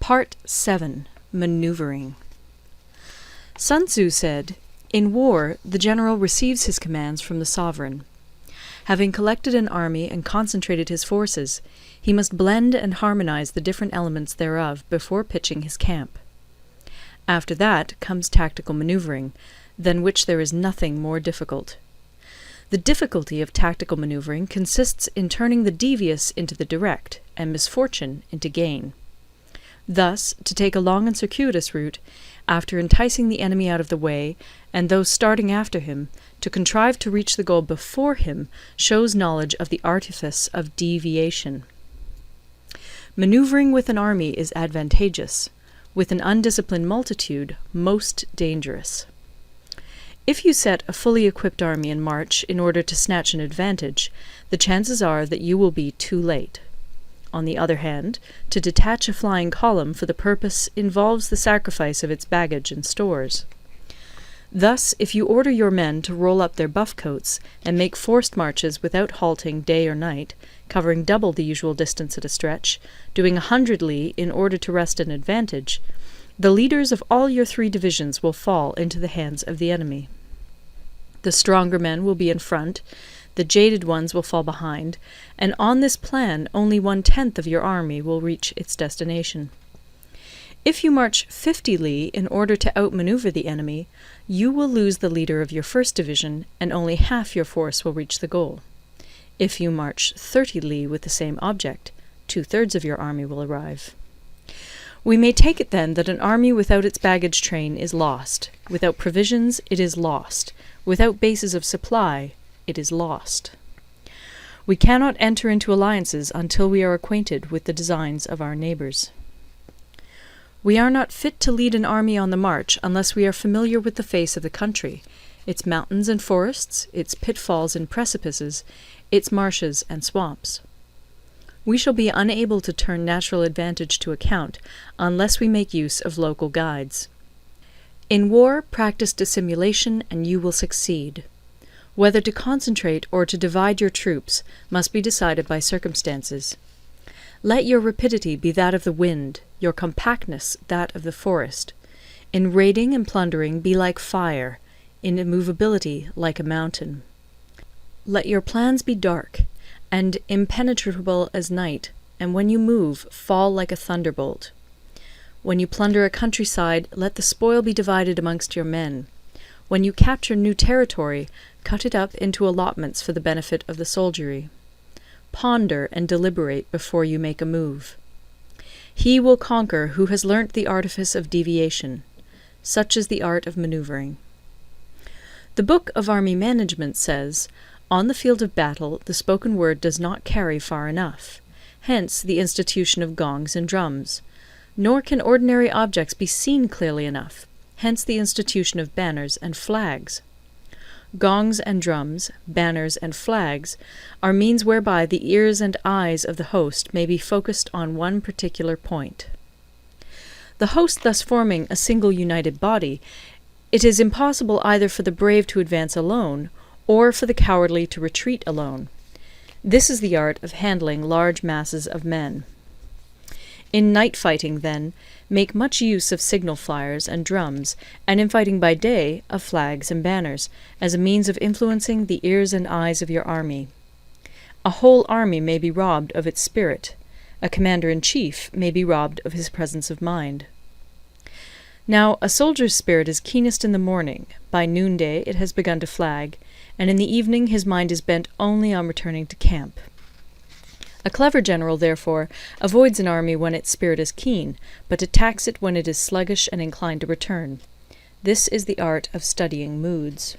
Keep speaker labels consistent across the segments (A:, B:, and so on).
A: Part 7. Maneuvering. Sun Tzu said, "In war, the general receives his commands from the sovereign. Having collected an army and concentrated his forces, he must blend and harmonize the different elements thereof before pitching his camp. After that comes tactical maneuvering, than which there is nothing more difficult. The difficulty of tactical maneuvering consists in turning the devious into the direct, and misfortune into gain. Thus, to take a long and circuitous route, after enticing the enemy out of the way, and those starting after him, to contrive to reach the goal before him, shows knowledge of the artifice of deviation. Maneuvering with an army is advantageous, with an undisciplined multitude most dangerous. If you set a fully equipped army in march in order to snatch an advantage, the chances are that you will be too late. On the other hand, to detach a flying column for the purpose involves the sacrifice of its baggage and stores. Thus, if you order your men to roll up their buff coats and make forced marches without halting day or night, covering double the usual distance at a stretch, doing 100 li in order to wrest an advantage, the leaders of all your 3 divisions will fall into the hands of the enemy. The stronger men will be in front, the jaded ones will fall behind, and on this plan only 1/10 of your army will reach its destination. If you march 50 li in order to outmaneuver the enemy, you will lose the leader of your first division, and only half your force will reach the goal. If you march 30 li with the same object, 2/3 of your army will arrive. We may take it then that an army without its baggage train is lost, without provisions it is lost, without bases of supply it is lost. We cannot enter into alliances until we are acquainted with the designs of our neighbours. We are not fit to lead an army on the march unless we are familiar with the face of the country, its mountains and forests, its pitfalls and precipices, its marshes and swamps. We shall be unable to turn natural advantage to account unless we make use of local guides. In war, practice dissimulation and you will succeed. Whether to concentrate or to divide your troops must be decided by circumstances. Let your rapidity be that of the wind, your compactness that of the forest. In raiding and plundering be like fire, in immovability like a mountain. Let your plans be dark, and impenetrable as night, and when you move, fall like a thunderbolt. When you plunder a countryside, let the spoil be divided amongst your men. When you capture new territory, cut it up into allotments for the benefit of the soldiery. Ponder and deliberate before you make a move. He will conquer who has learnt the artifice of deviation. Such is the art of maneuvering. The Book of Army Management says, "On the field of battle, the spoken word does not carry far enough. Hence the institution of gongs and drums. Nor can ordinary objects be seen clearly enough. Hence the institution of banners and flags. Gongs and drums, banners and flags, are means whereby the ears and eyes of the host may be focused on one particular point. The host thus forming a single united body, it is impossible either for the brave to advance alone, or for the cowardly to retreat alone. This is the art of handling large masses of men. In night fighting, then, make much use of signal flyers and drums, and in fighting by day, of flags and banners, as a means of influencing the ears and eyes of your army. A whole army may be robbed of its spirit. A commander-in-chief may be robbed of his presence of mind. Now, a soldier's spirit is keenest in the morning, by noonday it has begun to flag, and in the evening his mind is bent only on returning to camp. A clever general, therefore, avoids an army when its spirit is keen, but attacks it when it is sluggish and inclined to return. This is the art of studying moods.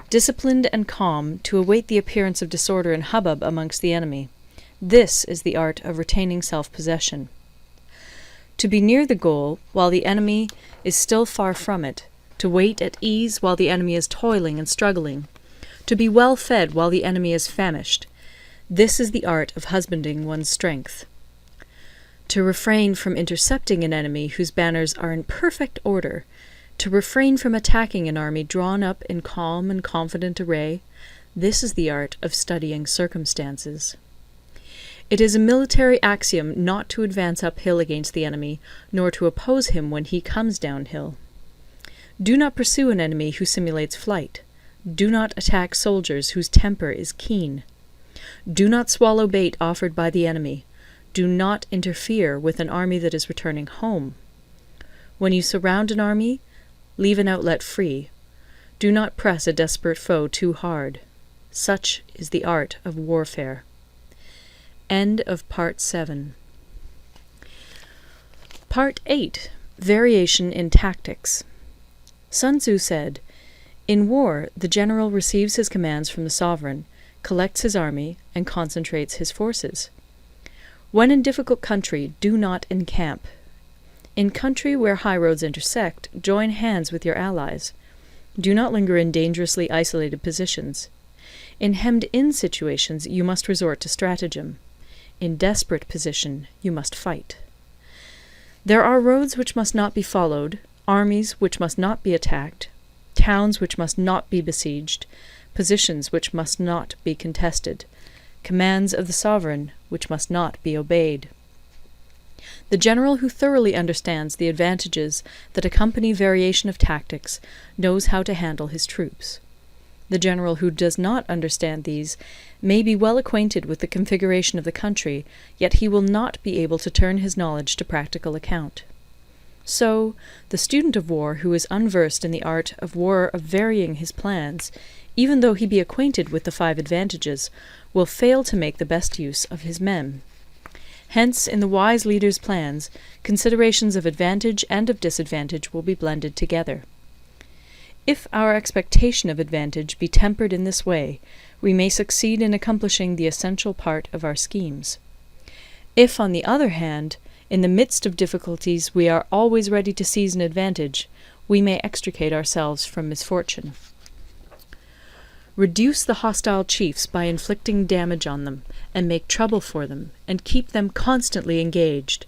A: Disciplined and calm, to await the appearance of disorder and hubbub amongst the enemy. This is the art of retaining self-possession. To be near the goal, while the enemy is still far from it, to wait at ease while the enemy is toiling and struggling, to be well fed while the enemy is famished. This is the art of husbanding one's strength. To refrain from intercepting an enemy whose banners are in perfect order, to refrain from attacking an army drawn up in calm and confident array, this is the art of studying circumstances. It is a military axiom not to advance uphill against the enemy, nor to oppose him when he comes downhill. Do not pursue an enemy who simulates flight. Do not attack soldiers whose temper is keen. Do not swallow bait offered by the enemy. Do not interfere with an army that is returning home. When you surround an army, leave an outlet free. Do not press a desperate foe too hard. Such is the art of warfare. End of Part 7. Part 8. Variation in Tactics. Sun Tzu said, "In war, the general receives his commands from the sovereign, collects his army, and concentrates his forces. When in difficult country, do not encamp. In country where highroads intersect, join hands with your allies. Do not linger in dangerously isolated positions. In hemmed-in situations, you must resort to stratagem. In desperate position, you must fight. There are roads which must not be followed, armies which must not be attacked, towns which must not be besieged, positions which must not be contested, commands of the sovereign which must not be obeyed." The general who thoroughly understands the advantages that accompany variation of tactics knows how to handle his troops. The general who does not understand these may be well acquainted with the configuration of the country, yet he will not be able to turn his knowledge to practical account. So, the student of war who is unversed in the art of war of varying his plans, even though he be acquainted with the 5 advantages, will fail to make the best use of his men. Hence, in the wise leader's plans, considerations of advantage and of disadvantage will be blended together. If our expectation of advantage be tempered in this way, we may succeed in accomplishing the essential part of our schemes. If, on the other hand, in the midst of difficulties we are always ready to seize an advantage, we may extricate ourselves from misfortune. Reduce the hostile chiefs by inflicting damage on them, and make trouble for them, and keep them constantly engaged.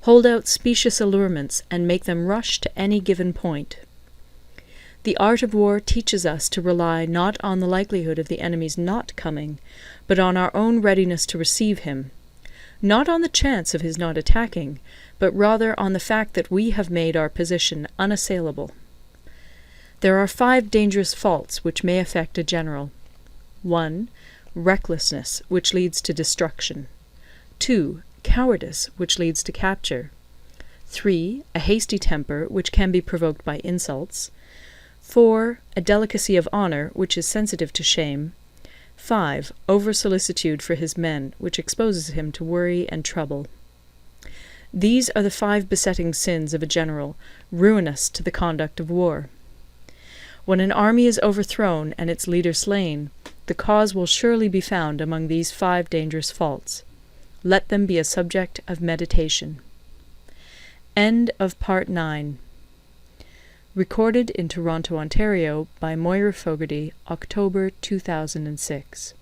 A: Hold out specious allurements, and make them rush to any given point. The art of war teaches us to rely not on the likelihood of the enemy's not coming, but on our own readiness to receive him, not on the chance of his not attacking, but rather on the fact that we have made our position unassailable. There are 5 dangerous faults which may affect a general. 1. Recklessness, which leads to destruction. 2. Cowardice, which leads to capture. 3. A hasty temper, which can be provoked by insults. 4. A delicacy of honour, which is sensitive to shame. 5. Over-solicitude for his men, which exposes him to worry and trouble. These are the 5 besetting sins of a general, ruinous to the conduct of war. When an army is overthrown and its leader slain, the cause will surely be found among these 5 dangerous faults. Let them be a subject of meditation. End of Part 9. Recorded in Toronto, Ontario by Moira Fogarty, October 2006.